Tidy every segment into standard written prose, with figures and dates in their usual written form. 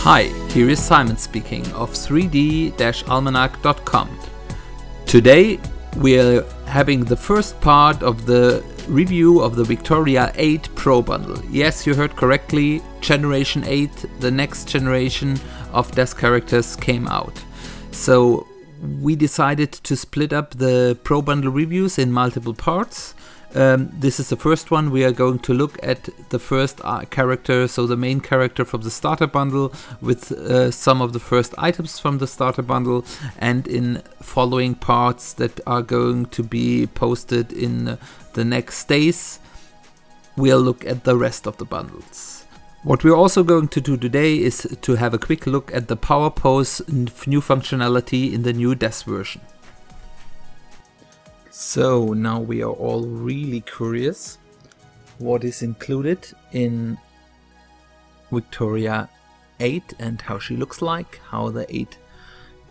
Hi, here is Simon speaking of 3D-almanac.com. Today we're having the first part of the review of the Victoria 8 Pro bundle. Yes, you heard correctly, Generation 8, the next generation of DAZ characters came out. So we decided to split up the Pro bundle reviews in multiple parts. This is the first one. We are going to look at the first character, so the main character from the starter bundle, with some of the first items from the starter bundle, and in following parts that are going to be posted in the next days, we'll look at the rest of the bundles. What we're also going to do today is to have a quick look at the power pose new functionality in the new DAZ version. So now we are all really curious what is included in Victoria 8 and how she looks like, how the 8th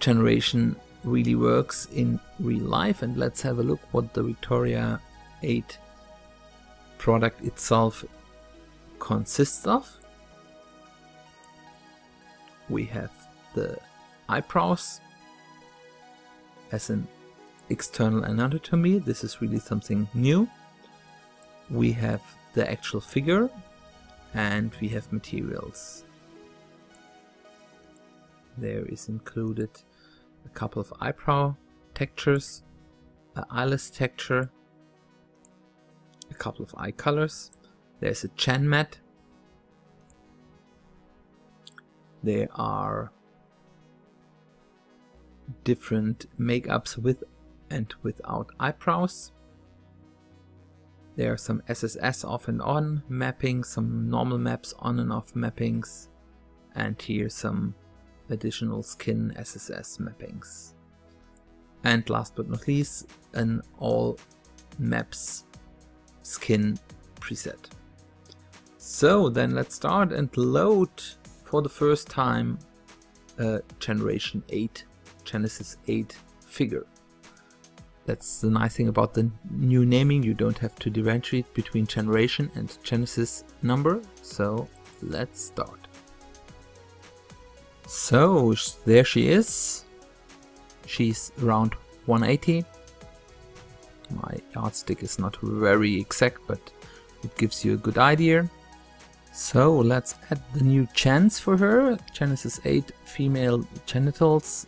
generation really works in real life, and let's have a look what the Victoria 8 product itself consists of. We have the eyebrows as an external anatomy. This is really something new. We have the actual figure and we have materials. There is included a couple of eyebrow textures, an eyeless texture, a couple of eye colors. There's a chin mat. There are different makeups with and without eyebrows. There are some SSS off and on mapping, some normal maps on and off mappings, and here some additional skin SSS mappings. And last but not least, an all maps skin preset. So then let's start and load for the first time a Generation 8, Genesis 8 figure. That's the nice thing about the new naming, you don't have to differentiate between generation and Genesis number. So let's start. So there she is. She's around 180. My yardstick is not very exact, but it gives you a good idea. So let's add the new chance for her. Genesis 8 female genitals.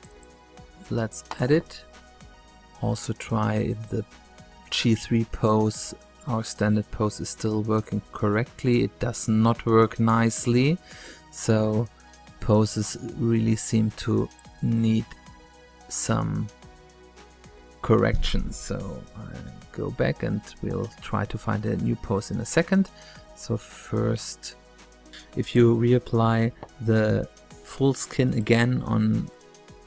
Let's add it. Also try if the G3 pose, our standard pose, is still working correctly. It does not work nicely, so poses really seem to need some corrections. So I go back and we'll try to find a new pose in a second. So first, if you reapply the full skin again on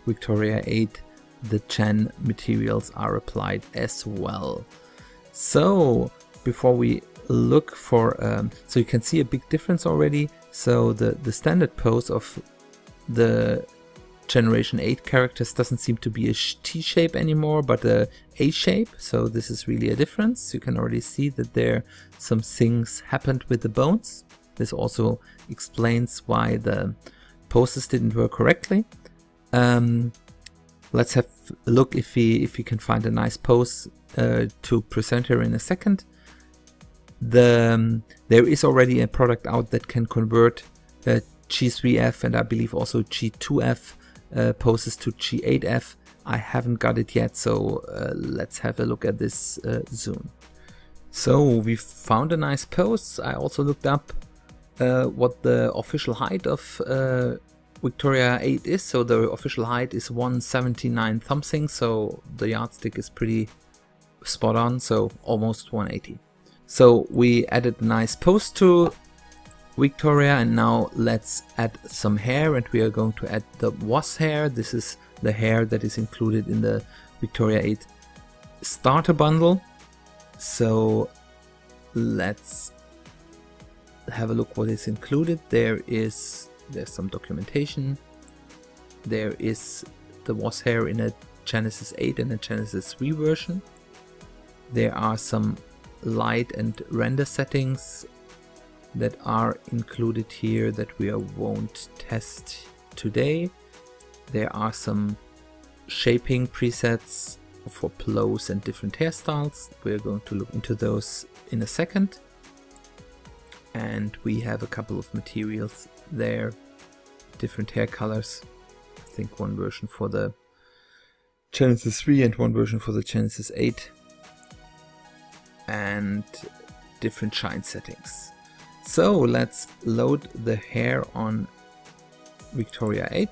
Victoria 8, the Gen materials are applied as well. So before we look for, so you can see a big difference already. So the standard pose of the Generation 8 characters doesn't seem to be a T shape anymore, but a A shape. So this is really a difference. You can already see that there some things happened with the bones. This also explains why the poses didn't work correctly. Let's have a look if we can find a nice pose to present her in a second. There is already a product out that can convert G3F and I believe also G2F poses to G8F. I haven't got it yet, so let's have a look at this soon. So we found a nice pose. I also looked up what the official height of Victoria 8 is. So the official height is 179 something, so the yardstick is pretty spot on, so almost 180. So we added a nice pose to Victoria, and now let's add some hair, and we are going to add the was hair. This is the hair that is included in the Victoria 8 starter bundle. So let's have a look what is included. There's some documentation. There is the was hair in a Genesis 8 and a Genesis 3 version. There are some light and render settings that are included here that we won't test today. There are some shaping presets for blows and different hairstyles. We're going to look into those in a second. And we have a couple of materials there, different hair colors. I think one version for the Genesis 3 and one version for the Genesis 8. And different shine settings. So let's load the hair on Victoria 8.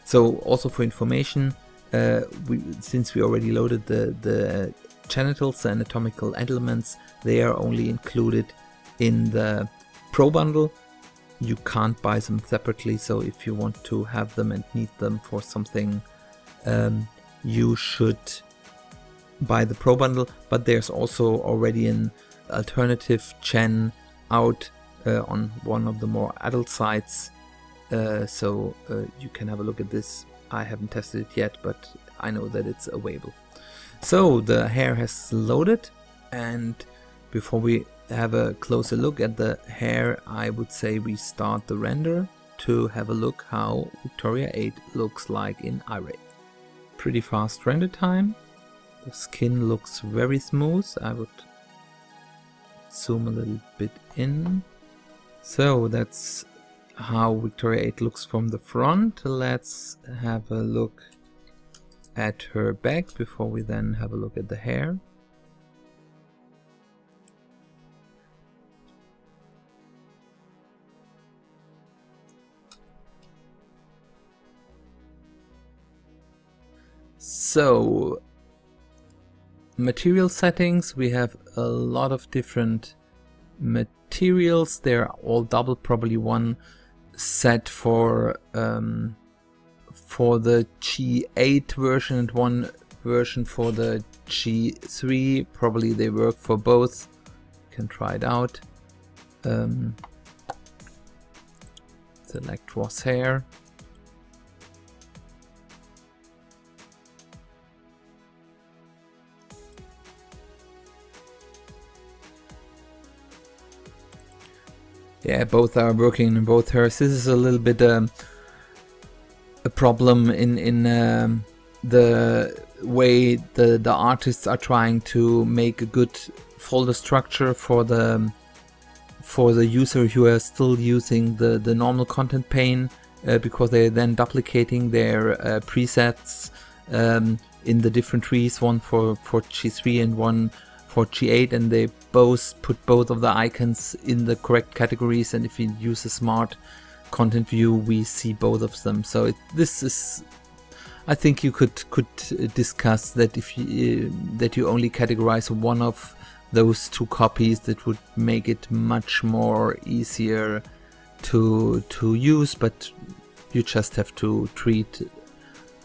So also for information, since we already loaded the genitals, the anatomical elements, they are only included in the Pro bundle. You can't buy them separately, so if you want to have them and need them for something, you should buy the Pro bundle. But there's also already an alternative gen out on one of the more adult sites, so you can have a look at this. I haven't tested it yet, but I know that it's available. So the hair has loaded, and before we have a closer look at the hair, I would say we start the render to have a look how Victoria 8 looks like in Iray. Pretty fast render time. The skin looks very smooth. I would zoom a little bit in. So that's how Victoria 8 looks from the front. Let's have a look at her back before we then have a look at the hair. So, material settings, we have a lot of different materials. They're all double, probably one set for the G8 version and one version for the G3. Probably they work for both. You can try it out. Select was hair. Yeah, both are working in both hairs. This is a little bit a problem in the way the artists are trying to make a good folder structure for the user who are still using the normal content pane, because they're then duplicating their presets in the different trees, one for G3 and one for G8, and they both put both of the icons in the correct categories, and if you use a smart content view we see both of them. So this is, I think you could discuss that if you only categorize one of those two copies, that would make it much more easier to use, but you just have to treat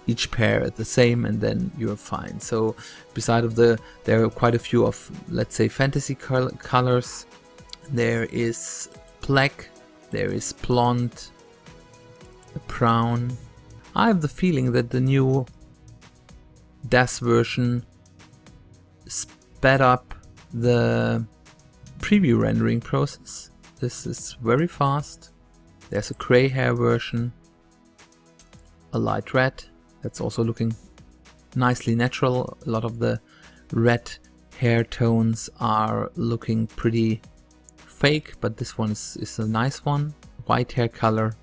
each pair the same and then you're fine. So beside of there are quite a few of, let's say, fantasy colors. There is black, there is blonde, brown. I have the feeling that the new DAZ version sped up the preview rendering process. This is very fast. There's a gray hair version, a light red. That's also looking nicely natural. A lot of the red hair tones are looking pretty fake, but this one is a nice one. White hair color,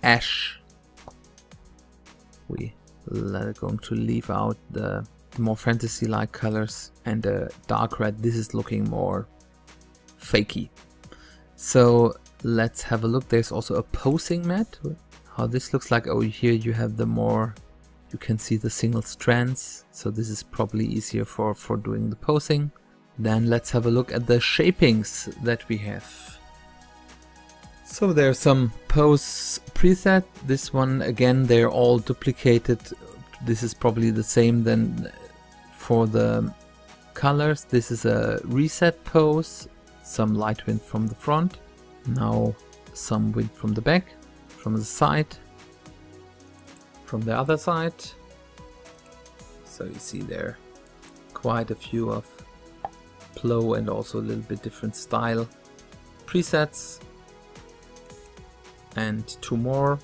ash. We are going to leave out the more fantasy-like colors, and a dark red. This is looking more fakey. So let's have a look. There's also a posing mat. How this looks like. Oh, here you have the more, you can see the single strands, so this is probably easier for doing the posing. Then let's have a look at the shapings that we have. So there's some pose preset. This one again, they're all duplicated. This is probably the same then for the colors. This is a reset pose, some light wind from the front, now some wind from the back, from the side, from the other side. So you see there quite a few of flow and also a little bit different style presets. And 2 more.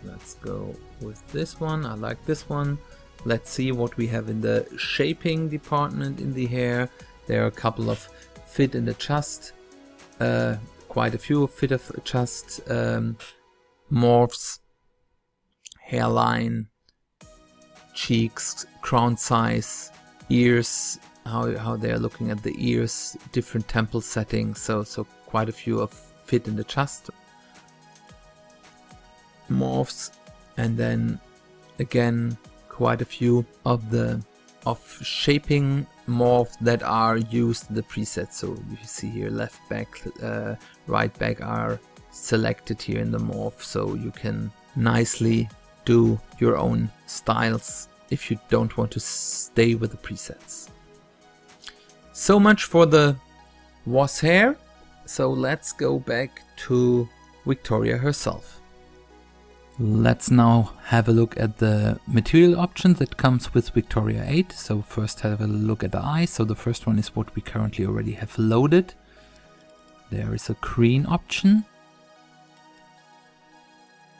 Let's go with this one. I like this one. Let's see what we have in the shaping department in the hair. There are a couple of fit and adjust, quite a few fit of adjust morphs, hairline, cheeks, crown size, ears, how they're looking at the ears, different temple settings. So quite a few of fit and adjust morphs, and then again quite a few of shaping morphs that are used in the preset. So you see here left back, right back are selected here in the morph, so you can nicely do your own styles if you don't want to stay with the presets. So much for the was hair. So let's go back to Victoria herself. Let's now have a look at the material option that comes with Victoria 8. So first have a look at the eyes. So the first one is what we currently already have loaded. There is a green option,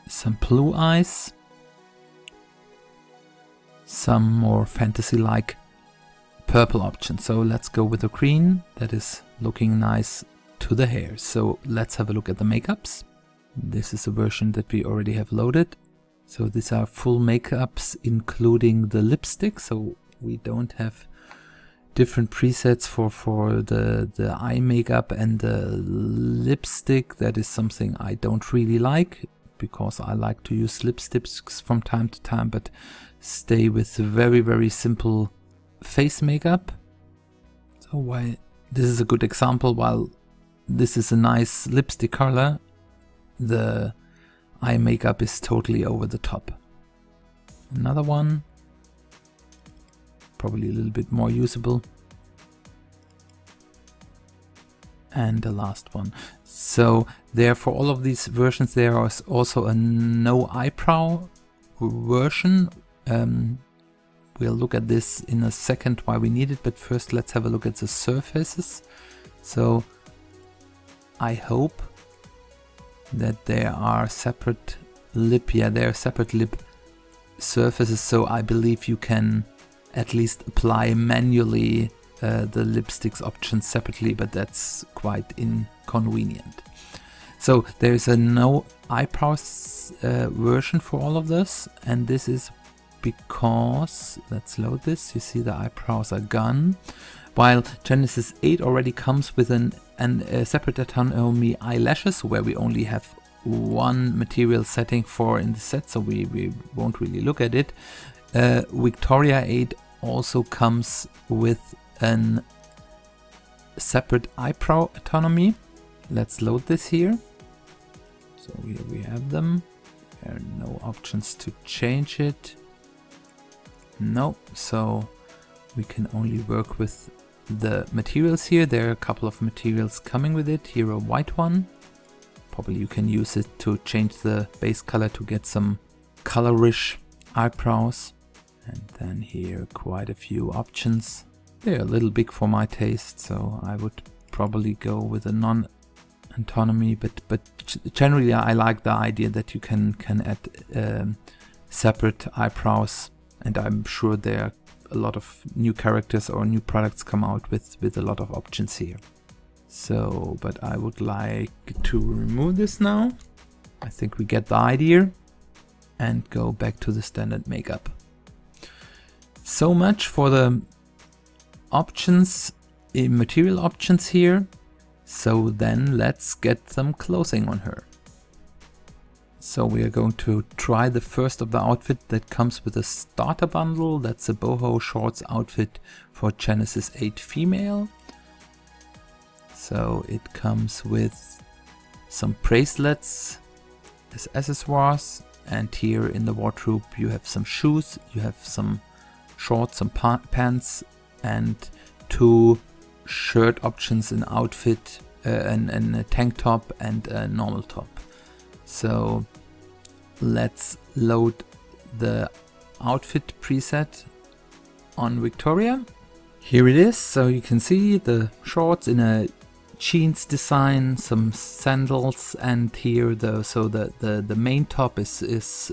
some blue eyes, some more fantasy-like purple options. So let's go with the green. That is looking nice to the hair. So let's have a look at the makeups. This is a version that we already have loaded. So these are full makeups including the lipstick. So we don't have different presets for the eye makeup and the lipstick. That is something I don't really like, because I like to use lipsticks from time to time, but stay with very simple face makeup. So why this is a good example. While this is a nice lipstick color, the eye makeup is totally over the top. Another one, probably a little bit more usable. And the last one. So there, for all of these versions, there is also a no eyebrow version. We'll look at this in a second why we need it, but first let's have a look at the surfaces. So I hope that there are separate lip, there are separate lip surfaces, so I believe you can at least apply manually the lipsticks options separately, but that's quite inconvenient. So there is a no eyebrows version for all of this, and this is because, let's load this, you see the eyebrows are gone, while Genesis 8 already comes with a separate autonomy eyelashes, where we only have one material setting for in the set, so we won't really look at it. Victoria 8 also comes with a separate eyebrow autonomy. Let's load this here. So here we have them. There are no options to change it. No, so we can only work with the materials here. There are a couple of materials coming with it. Here a white one. Probably you can use it to change the base color to get some colorish eyebrows. And then here quite a few options. They're a little big for my taste, so I would probably go with a non-autonomy, but generally I like the idea that you can add separate eyebrows, and I'm sure there are a lot of new characters or new products come out with a lot of options here. So, but I would like to remove this now. I think we get the idea, and go back to the standard makeup. So much for the options, material options here. So then let's get some clothing on her. So we are going to try the first of the outfit that comes with a starter bundle. That's a boho shorts outfit for Genesis 8 female. So it comes with some bracelets as accessoires, and here in the wardrobe you have some shoes, you have some shorts, some pants, and 2 shirt options, an outfit, and a tank top and a normal top. So let's load the outfit preset on Victoria. Here it is, so you can see the shorts in a jeans design, some sandals, and here the main top is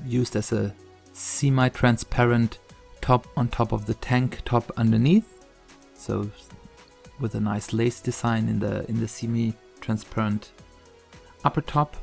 used as a semi-transparent top on top of the tank top underneath. So with a nice lace design in the semi-transparent upper top.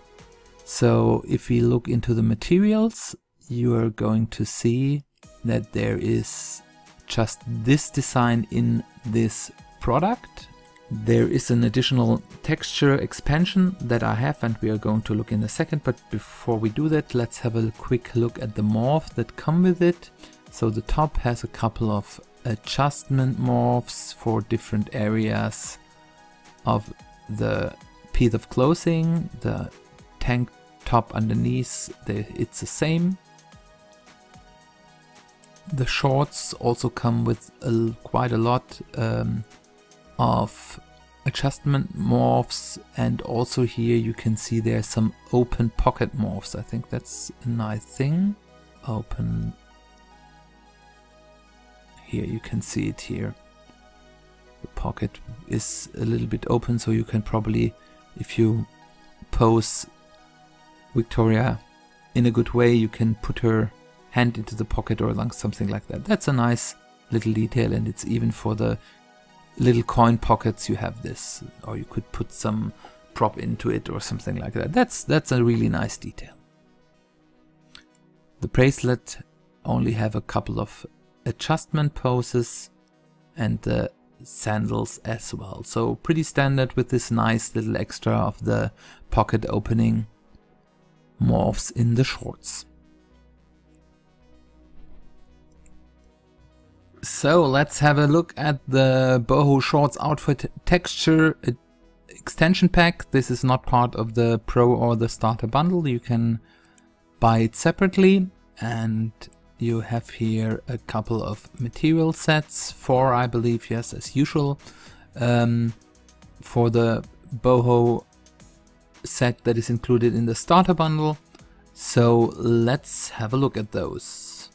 So if we look into the materials, you are going to see that there is just this design in this product. There is an additional texture expansion that I have, and we are going to look in a second, but before we do that, let's have a quick look at the morph that come with it. So the top has a couple of adjustment morphs for different areas of the piece of clothing. The tank top underneath, it's the same. The shorts also come with quite a lot of adjustment morphs, and also here you can see there's some open pocket morphs. I think that's a nice thing. Open. Here you can see it here. The pocket is a little bit open, so you can probably, if you pose Victoria in a good way, you can put her hand into the pocket or something like that. That's a nice little detail, and it's even for the little coin pockets you have this, or you could put some prop into it or something like that. That's a really nice detail. The bracelet only have a couple of adjustment poses, and the sandals as well. So pretty standard with this nice little extra of the pocket opening morphs in the shorts. So let's have a look at the boho shorts outfit texture extension pack. This is not part of the Pro or the starter bundle. You can buy it separately, and you have here a couple of material sets, 4 I believe, yes, as usual, for the boho set that is included in the starter bundle. So let's have a look at those.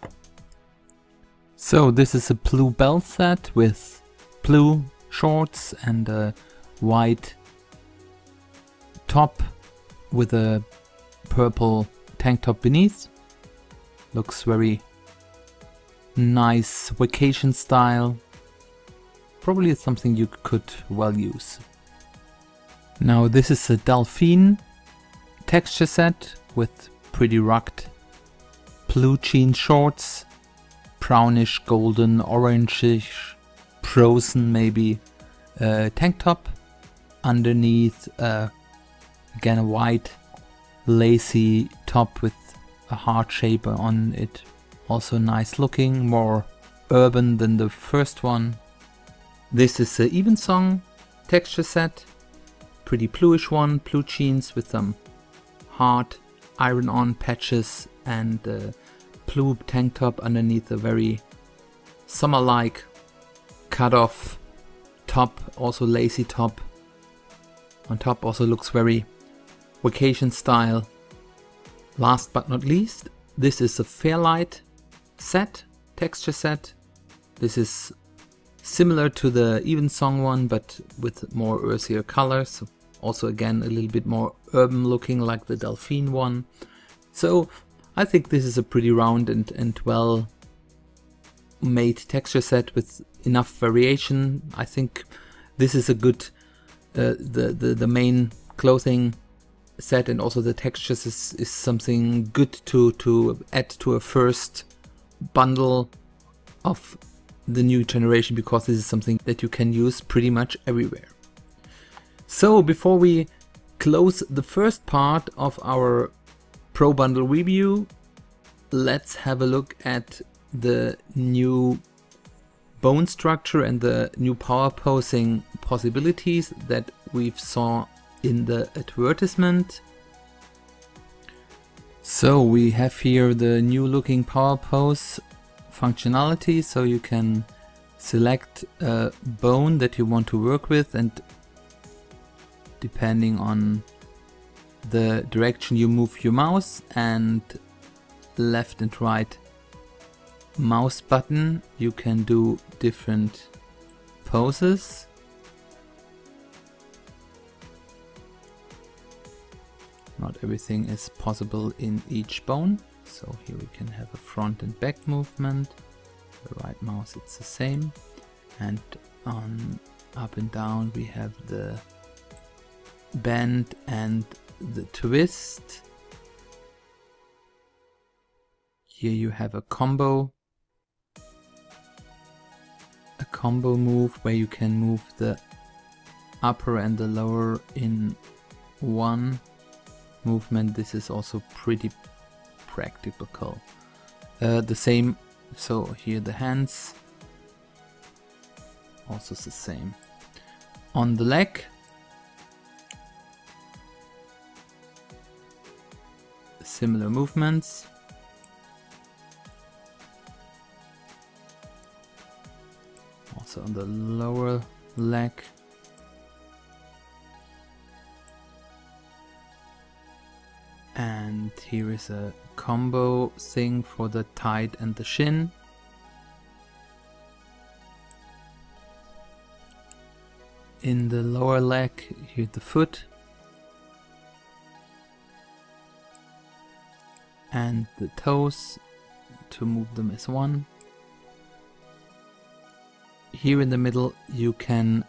So this is a Bluebell set with blue shorts and a white top with a purple tank top beneath. Looks very nice vacation style. Probably something you could well use. Now this is a Dolphin texture set with pretty rugged blue jean shorts, brownish, golden, orangish, frozen maybe tank top. Underneath again a white lacy top with a heart shape on it. Also nice looking, more urban than the first one. This is a Evensong texture set, pretty bluish one, blue jeans with some hard iron-on patches and blue tank top underneath a very summer-like cut-off top, also lacy top. On top also looks very vacation style. Last but not least, this is a Fairlight Set, texture set. This is similar to the Evensong one, but with more earthier colors. Also again a little bit more urban looking like the Dolphin one. So I think this is a pretty round and well made texture set with enough variation. I think this is a good the main clothing set, and also the textures is something good to add to a first bundle of the new generation, because this is something that you can use pretty much everywhere. So before we close the first part of our Pro Bundle review, let's have a look at the new bone structure and the new power posing possibilities that we've saw in the advertisement. So we have here the new looking power pose functionality, so you can select a bone that you want to work with, and depending on the direction you move your mouse and left and right mouse button you can do different poses. Not everything is possible in each bone. So here we can have a front and back movement. The right mouse, it's the same. And on up and down we have the bend and the twist. Here you have a combo move where you can move the upper and the lower in one movement. This is also pretty practical. The same, so here the hands, also the same. On the leg, similar movements. Also on the lower leg. And here is a combo thing for the thigh and the shin. In the lower leg, here the foot. And the toes, to move them as one. Here in the middle you can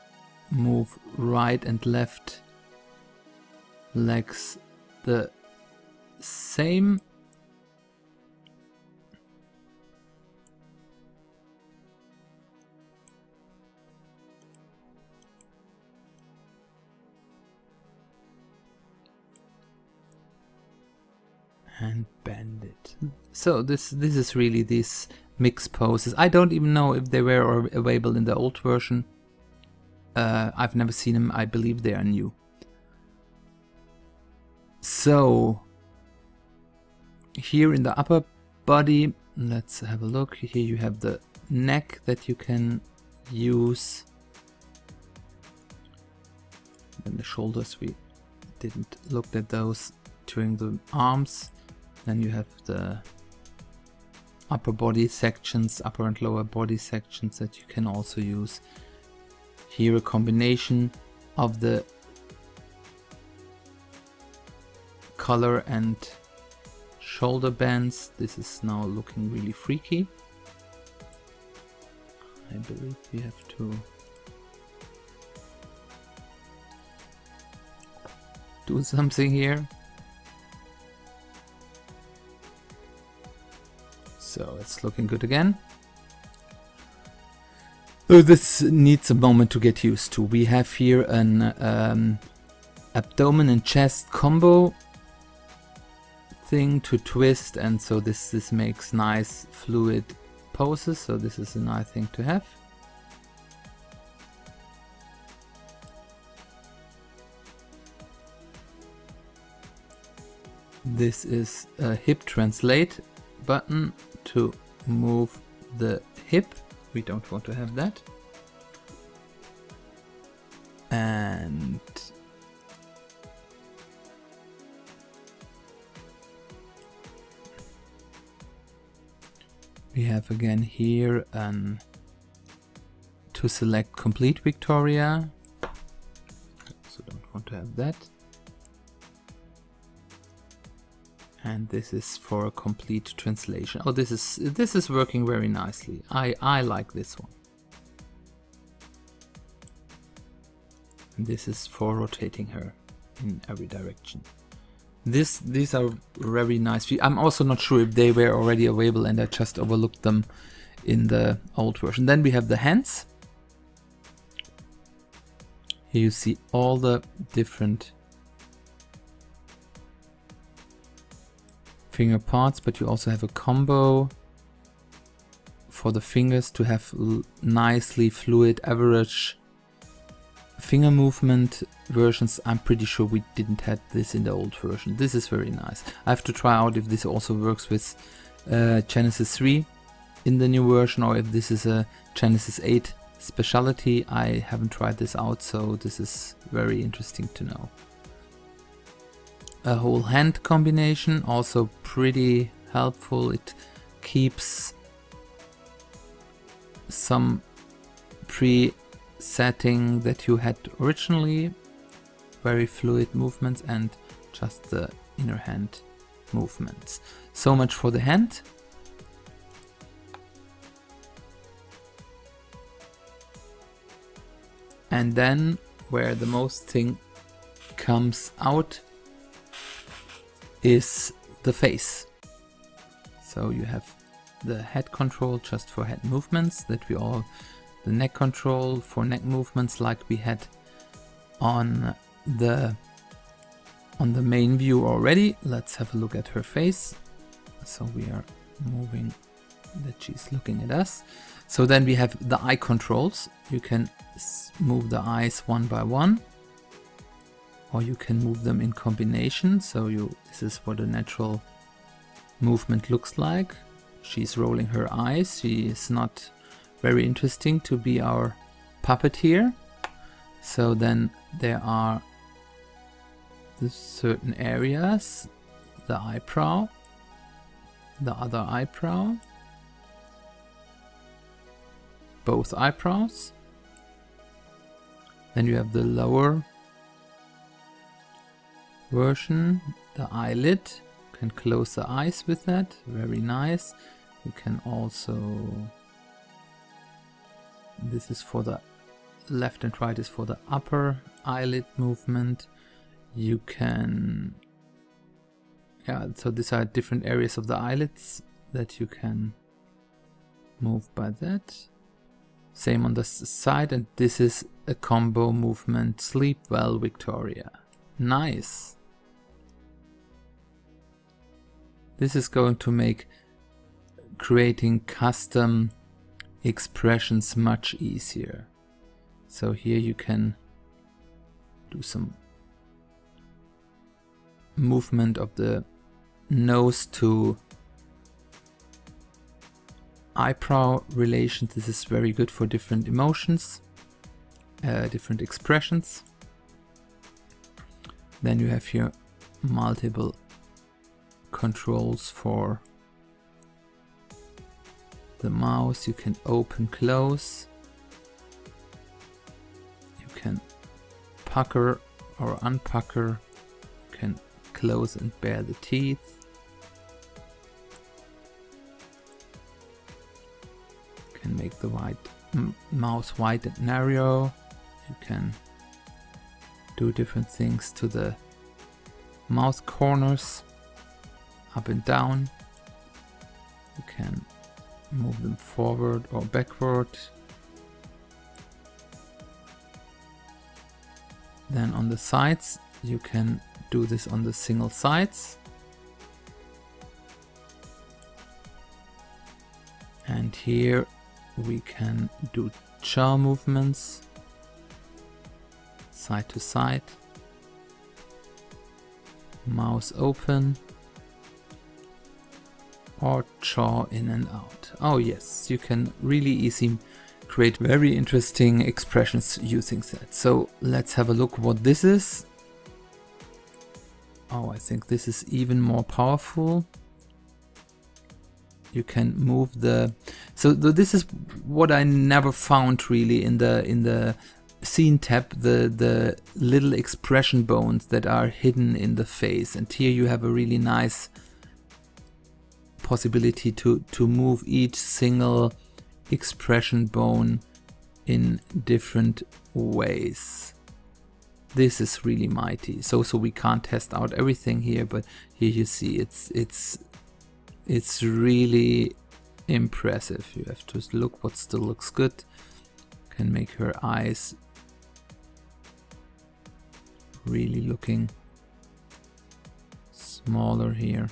move right and left legs the same. And bend it. So this is really these mixed poses. I don't even know if they were available in the old version. I've never seen them. I believe they are new. So here in the upper body, let's have a look. Here you have the neck that you can use. Then the shoulders, we didn't look at those during the arms. Then you have the upper body sections, upper and lower body sections that you can also use. Here a combination of the collar and shoulder bands. This is now looking really freaky. I believe we have to do something here. So it's looking good again. Oh, this needs a moment to get used to. We have here an abdomen and chest combo thing to twist, and so this makes nice fluid poses. So this is a nice thing to have. This is a hip translate button to move the hip. We don't want to have that. And we have again here to select complete Victoria. So don't want to have that. And this is for a complete translation. Oh, this is working very nicely. I like this one. And this is for rotating her in every direction. These are very nice. I'm also not sure if they were already available and I just overlooked them in the old version. Then we have the hands. Here you see all the different finger parts, but you also have a combo for the fingers to have nicely fluid average finger movement versions. I'm pretty sure we didn't have this in the old version. This is very nice. I have to try out if this also works with Genesis 3 in the new version, or if this is a Genesis 8 specialty. I haven't tried this out, so this is very interesting to know. A whole hand combination, also pretty helpful. It keeps some pre-setting that you had originally, very fluid movements, and just the inner hand movements. So much for the hand. And then where the most thing comes out is the face. So you have the head control just for head movements that we all, the neck control for neck movements like we had on the main view already. Let's have a look at her face. So we are moving that she's looking at us. So then we have the eye controls. You can move the eyes one by one, or you can move them in combination. So this is what a natural movement looks like. She's rolling her eyes. She is not very interesting to be our puppet here. So then there are the certain areas, the eyebrow, the other eyebrow, both eyebrows. Then you have the lower version, the eyelid. You can close the eyes with that, very nice. You can also, this is for the left and right, is for the upper eyelid movement. You can, so these are different areas of the eyelids that you can move by that. Same on the side, and this is a combo movement. Sleep well, Victoria. Nice. This is going to make creating custom expressions much easier. So here you can do some movement of the nose to eyebrow relation. This is very good for different emotions, different expressions. Then you have here multiple controls for the mouse. You can open, close. You can pucker or unpucker. You can close and bare the teeth. You can make the mouse wide and narrow. You can do different things to the mouth corners, up and down. You can move them forward or backward. Then on the sides, you can do this on the single sides. And here we can do jaw movements, side to side, mouse open, or jaw in and out. Oh yes, you can really easily create very interesting expressions using that. So let's have a look what this is. Oh, I think this is even more powerful. You can move the, so this is what I never found really in the scene tab, the little expression bones that are hidden in the face. And here you have a really nice possibility to move each single expression bone in different ways. This is really mighty. So we can't test out everything here, but here you see it's really impressive. You have to look what still looks good. Can make her eyes really looking smaller here.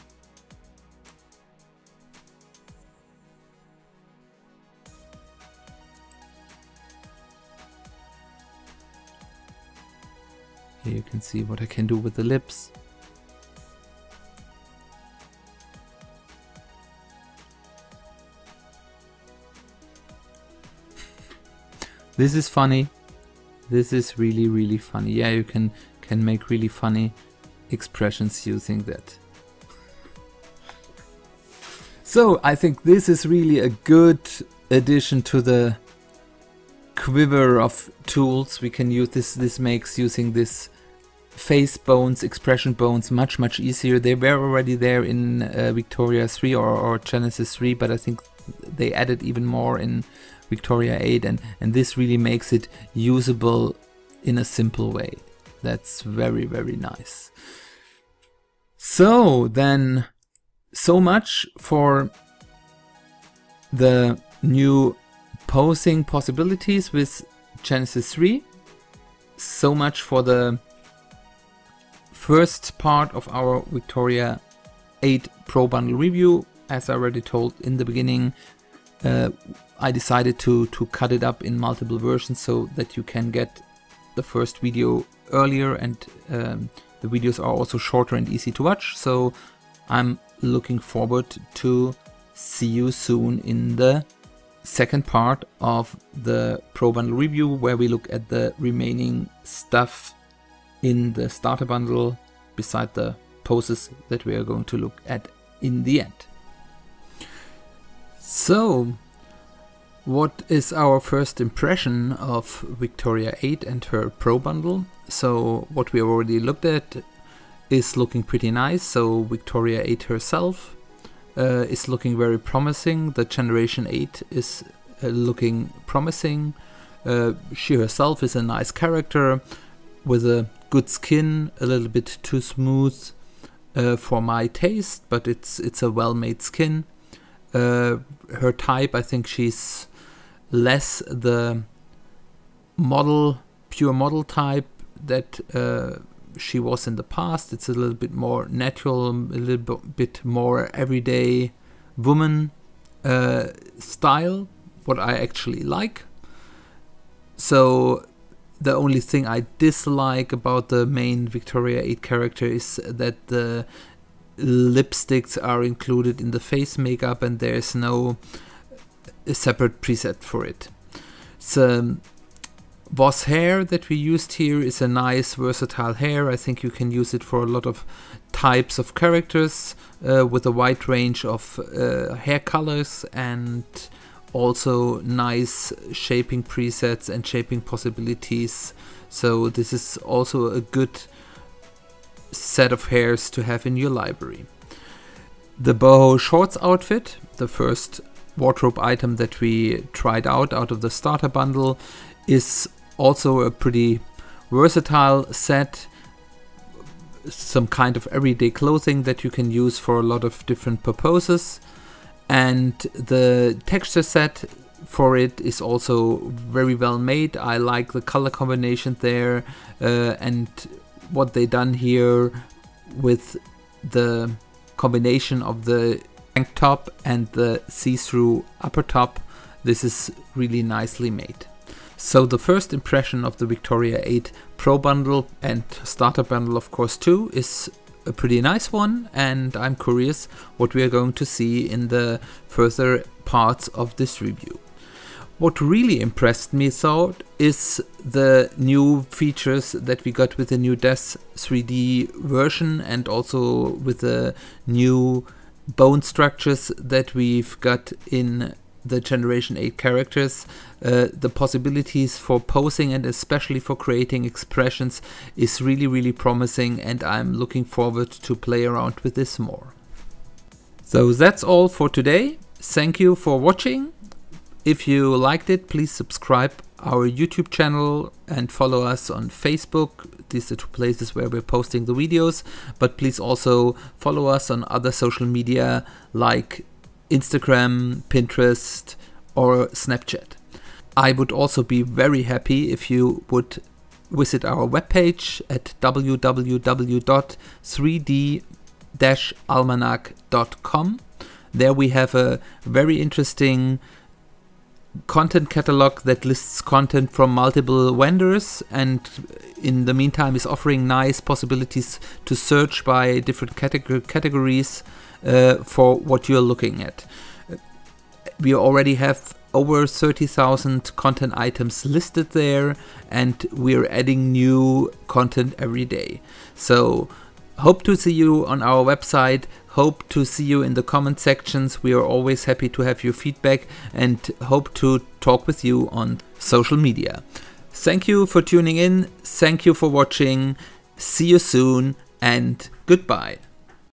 Here you can see what I can do with the lips. This is funny. This is really, really funny. Yeah, you can make really funny expressions using that. So I think this is really a good addition to the quiver of tools we can use. This makes using this face bones, expression bones much easier. They were already there in Victoria 3 or Genesis 3, but I think they added even more in Victoria 8, and this really makes it usable in a simple way. That's very nice. So then, so much for the new posing possibilities with Genesis 3. So much for the first part of our Victoria 8 Pro Bundle review. As I already told in the beginning, I decided to cut it up in multiple versions so that you can get the first video earlier, and the videos are also shorter and easy to watch. So I'm looking forward to see you soon in the second part of the Pro Bundle review, where we look at the remaining stuff in the starter bundle beside the poses that we are going to look at in the end. So, what is our first impression of Victoria 8 and her Pro Bundle? So what we already looked at is looking pretty nice. So Victoria 8 herself is looking very promising. The Generation 8 is looking promising. She herself is a nice character with a good skin, a little bit too smooth for my taste, but it's a well-made skin. Her type, I think she's less the model, pure model type that she was in the past. It's a little bit more natural, a little bit more everyday woman style, what I actually like. So the only thing I dislike about the main Victoria 8 character is that the lipsticks are included in the face makeup and there's no separate preset for it. So Boss hair that we used here is a nice versatile hair. I think you can use it for a lot of types of characters with a wide range of hair colors, and also nice shaping presets and shaping possibilities. So this is also a good set of hairs to have in your library. The boho shorts outfit, the first wardrobe item that we tried out of the starter bundle, is also a pretty versatile set. Some kind of everyday clothing that you can use for a lot of different purposes. And the texture set for it is also very well made. I like the color combination there, and what they done here with the combination of the tank top and the see-through upper top. This is really nicely made. So the first impression of the Victoria 8 Pro Bundle and Starter Bundle, of course, too, is a pretty nice one, and I'm curious what we are going to see in the further parts of this review. What really impressed me though is the new features that we got with the new DAZ 3D version, and also with the new bone structures that we've got in the Generation 8 characters. The possibilities for posing and especially for creating expressions is really promising, and I'm looking forward to play around with this more. So that's all for today. Thank you for watching. If you liked it, please subscribe our YouTube channel and follow us on Facebook. These are two places where we're posting the videos, but please also follow us on other social media like Instagram, Pinterest or Snapchat. I would also be very happy if you would visit our webpage at www.3d-almanac.com. There we have a very interesting content catalog that lists content from multiple vendors, and in the meantime is offering nice possibilities to search by different categories for what you're looking at. We already have over 30,000 content items listed there, and we're adding new content every day. So hope to see you on our website, Hope to see you in the comment sections. We are always happy to have your feedback and hope to talk with you on social media. Thank you for tuning in. Thank you for watching. See you soon and goodbye.